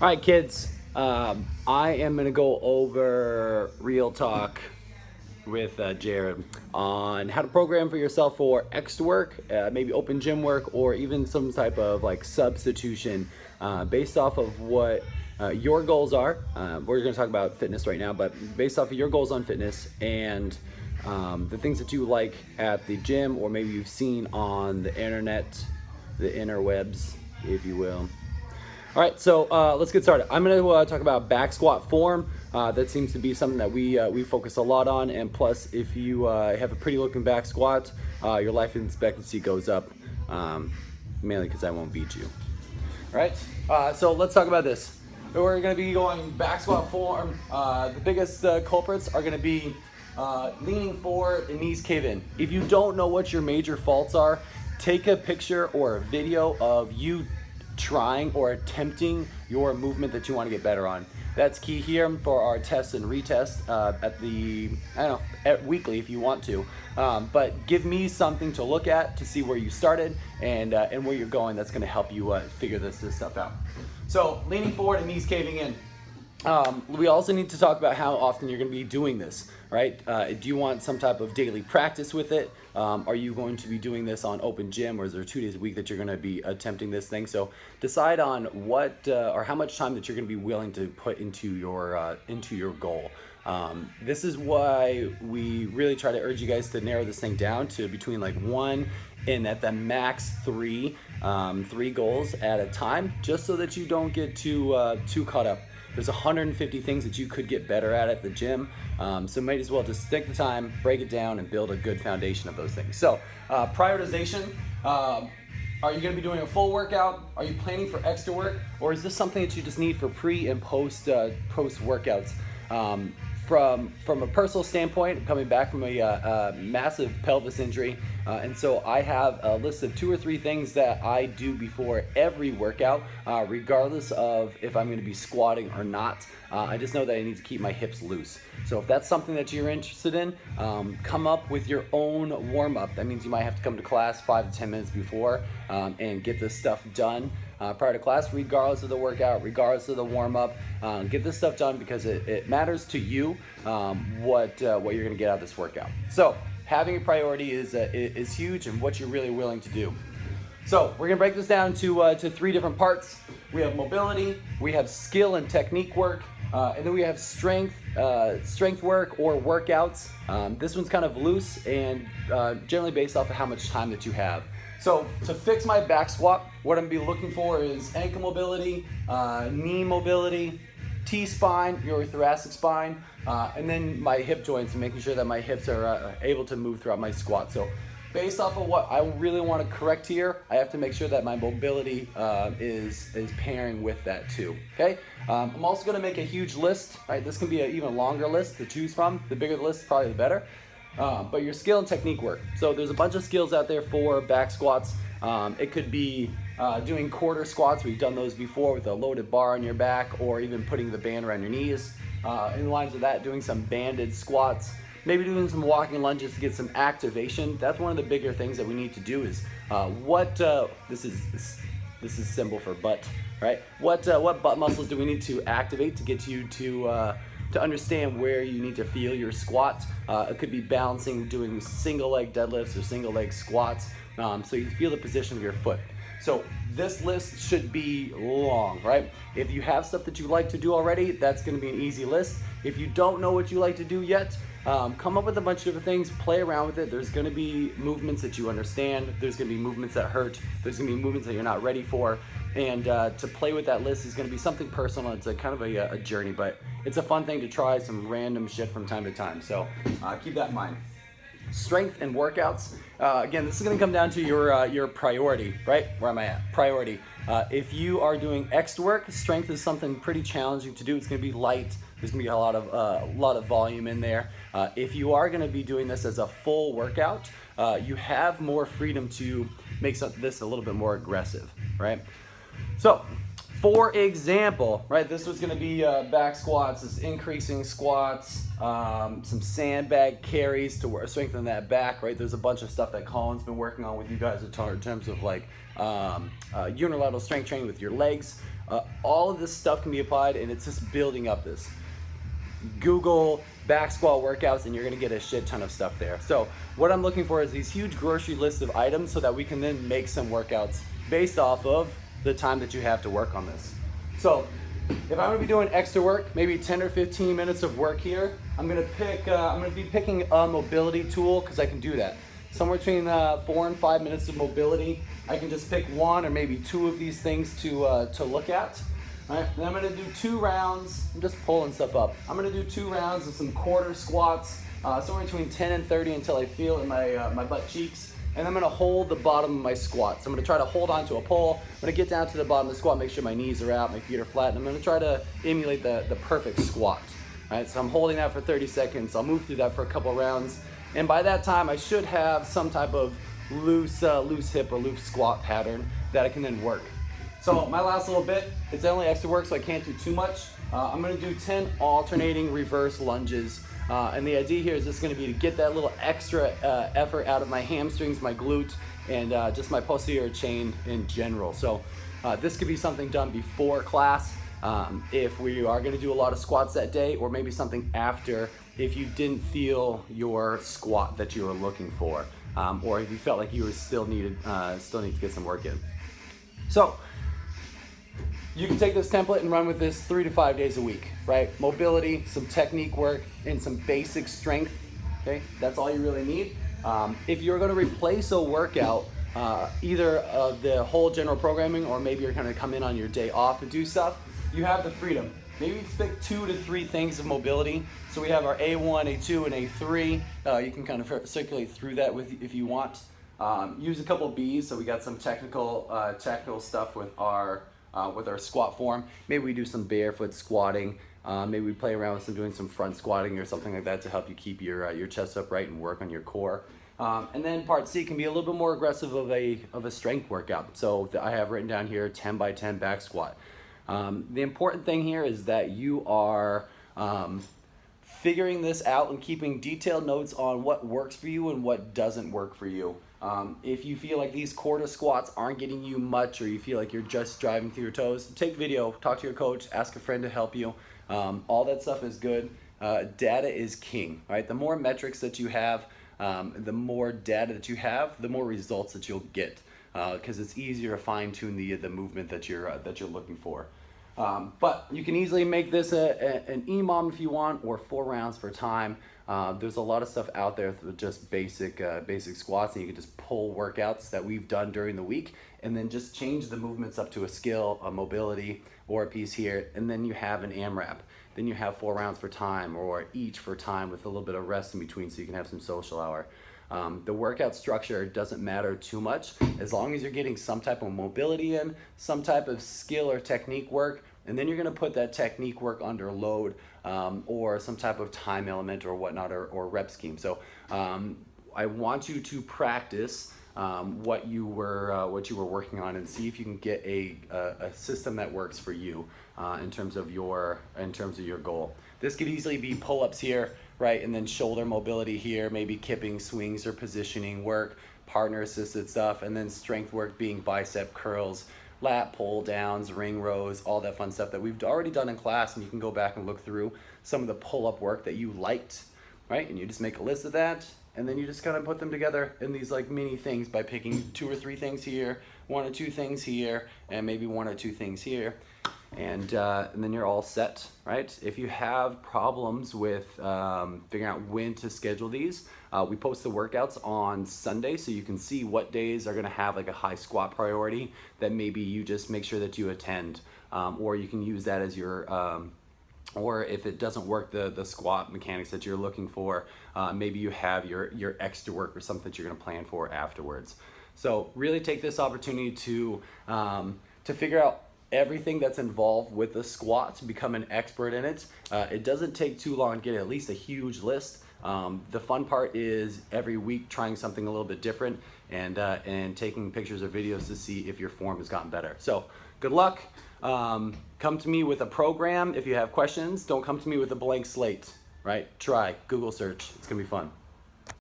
All right, kids, I am going to go over real talk with Jared on how to program for yourself for extra work, maybe open gym work, or even some type of like substitution based off of what your goals are. We're going to talk about fitness right now, but based off of your goals on fitness and the things that you like at the gym, or maybe you've seen on the internet, the interwebs, if you will. All right, so let's get started. I'm going to talk about back squat form. That seems to be something that we focus a lot on, and plus, if you have a pretty looking back squat, your life expectancy goes up, mainly because I won't beat you. All right, so let's talk about this. We're going to be going back squat form. The biggest culprits are going to be leaning forward and knees cave in. If you don't know what your major faults are, take a picture or a video of you trying or attempting your movement that you want to get better on. That's key here for our test and retest at weekly if you want to. But give me something to look at to see where you started and where you're going. That's going to help you figure this stuff out. So leaning forward and knees caving in. We also need to talk about how often you're going to be doing this, right? Do you want some type of daily practice with it? Are you going to be doing this on open gym, or is there 2 days a week that you're going to be attempting this thing? So decide on what or how much time that you're going to be willing to put into your goal. This is why we really try to urge you guys to narrow this thing down to between like 1 and at the max 3 goals at a time, just so that you don't get too caught up. There's 150 things that you could get better at the gym, so might as well just take the time, break it down, and build a good foundation of those things. So prioritization, are you going to be doing a full workout? Are you planning for extra work? Or is this something that you just need for pre and post workouts? From a personal standpoint, coming back from a massive pelvis injury, and so I have a list of 2 or 3 things that I do before every workout, regardless of if I'm going to be squatting or not. I just know that I need to keep my hips loose. So if that's something that you're interested in, come up with your own warm-up. That means you might have to come to class 5 to 10 minutes before and get this stuff done prior to class, regardless of the workout, regardless of the warm-up. Get this stuff done because it matters to you what you're going to get out of this workout. So having a priority is huge, and what you're really willing to do. So we're going to break this down to 3 different parts. We have mobility, we have skill and technique work, and then we have strength work or workouts. This one's kind of loose and generally based off of how much time that you have. So to fix my back squat, what I'm going to be looking for is ankle mobility, knee mobility, T-spine, your thoracic spine, and then my hip joints, and making sure that my hips are able to move throughout my squat. So based off of what I really want to correct here, I have to make sure that my mobility is pairing with that too, okay? I'm also going to make a huge list, right? This can be an even longer list to choose from. The bigger the list, probably the better. But your skill and technique work. So there's a bunch of skills out there for back squats. It could be doing quarter squats. We've done those before with a loaded bar on your back, or even putting the band around your knees. In lines of that, doing some banded squats, maybe doing some walking lunges to get some activation. That's one of the bigger things that we need to do is this is symbol for butt, right? What butt muscles do we need to activate to get you to understand where you need to feel your squat? It could be balancing, doing single leg deadlifts or single leg squats, so you feel the position of your foot. So this list should be long, right? If you have stuff that you like to do already, that's going to be an easy list. If you don't know what you like to do yet, come up with a bunch of different things, play around with it. There's going to be movements that you understand. There's going to be movements that hurt. There's going to be movements that you're not ready for. And to play with that list is going to be something personal. It's a kind of a journey, but it's a fun thing to try some random shit from time to time. So keep that in mind. Strength and workouts. Again, this is going to come down to your priority, right? Where am I at? Priority. If you are doing extra work, strength is something pretty challenging to do. It's going to be light. There's going to be a lot of volume in there. If you are going to be doing this as a full workout, you have more freedom to make this a little bit more aggressive, right? So, for example, right, this was going to be back squats, this increasing squats, some sandbag carries to strengthen that back, right? There's a bunch of stuff that Colin's been working on with you guys in terms of like unilateral strength training with your legs. All of this stuff can be applied, and it's just building up this. Google back squat workouts and you're gonna get a shit ton of stuff there. So what I'm looking for is these huge grocery lists of items so that we can then make some workouts based off of the time that you have to work on this. So if I'm gonna be doing extra work, maybe 10 or 15 minutes of work here, I'm gonna be picking a mobility tool because I can do that. Somewhere between 4 and 5 minutes of mobility. I can just pick one or maybe two of these things to look at. All right, then I'm gonna do 2 rounds. I'm just pulling stuff up. I'm gonna do 2 rounds of some quarter squats, somewhere between 10 and 30 until I feel it in my butt cheeks. And I'm gonna hold the bottom of my squat. So I'm gonna try to hold on to a pole. I'm gonna get down to the bottom of the squat, make sure my knees are out, my feet are flat, and I'm gonna try to emulate the perfect squat. All right, so I'm holding that for 30 seconds. I'll move through that for a couple rounds. And by that time, I should have some type of loose hip or loose squat pattern that I can then work. So my last little bit, it's only extra work, so I can't do too much. I'm gonna do 10 alternating reverse lunges. And the idea here is just gonna be to get that little extra effort out of my hamstrings, my glute, and just my posterior chain in general. So this could be something done before class if we are gonna do a lot of squats that day, or maybe something after if you didn't feel your squat that you were looking for, or if you felt like you were still need to get some work in. So you can take this template and run with this 3 to 5 days a week, right? Mobility, some technique work, and some basic strength, okay? That's all you really need. If you're gonna replace a workout, either the whole general programming, or maybe you're gonna come in on your day off and do stuff, you have the freedom. Maybe pick 2 to 3 things of mobility. So we have our A1, A2, and A3. You can kind of circulate through that if you want. Use a couple Bs, so we got some technical stuff with our squat form. Maybe we do some barefoot squatting. Maybe we play around with doing some front squatting or something like that to help you keep your chest upright and work on your core. And then part C can be a little bit more aggressive of a strength workout. So I have written down here 10 by 10 back squat. The important thing here is that you are figuring this out and keeping detailed notes on what works for you and what doesn't work for you. If you feel like these quarter squats aren't getting you much, or you feel like you're just driving through your toes, take video, talk to your coach, ask a friend to help you. All that stuff is good. Data is king, right? The more metrics that you have, the more data that you have, the more results that you'll get, because it's easier to fine tune the movement that you're looking for. But you can easily make this an EMOM if you want, or 4 rounds for time. There's a lot of stuff out there with just basic squats, and you can just pull workouts that we've done during the week and then just change the movements up to a skill, a mobility, or a piece here, and then you have an AMRAP. Then you have 4 rounds for time, or each for time with a little bit of rest in between so you can have some social hour. The workout structure doesn't matter too much as long as you're getting some type of mobility in, some type of skill or technique work, and then you're gonna put that technique work under load, or some type of time element or whatnot, or rep scheme. So I want you to practice what you were working on, and see if you can get a system that works for you in terms of your goal. This could easily be pull-ups here, right, and then shoulder mobility here, maybe kipping, swings, or positioning work, partner assisted stuff, and then strength work being bicep curls, lat pull downs, ring rows, all that fun stuff that we've already done in class, and you can go back and look through some of the pull-up work that you liked, right? And you just make a list of that, and then you just kind of put them together in these like mini things by picking 2 or 3 things here, 1 or 2 things here, and maybe 1 or 2 things here. And then you're all set, right? If you have problems with figuring out when to schedule these, we post the workouts on Sunday, so you can see what days are gonna have like a high squat priority that maybe you just make sure that you attend, or you can use that as your, or if it doesn't work, the squat mechanics that you're looking for, maybe you have your extra work or something that you're gonna plan for afterwards. So really take this opportunity to figure out everything that's involved with the squat, to become an expert in it. It doesn't take too long to get at least a huge list. The fun part is every week trying something a little bit different, and taking pictures or videos to see if your form has gotten better. So good luck. Come to me with a program if you have questions. Don't come to me with a blank slate, right? Try, Google search, it's gonna be fun.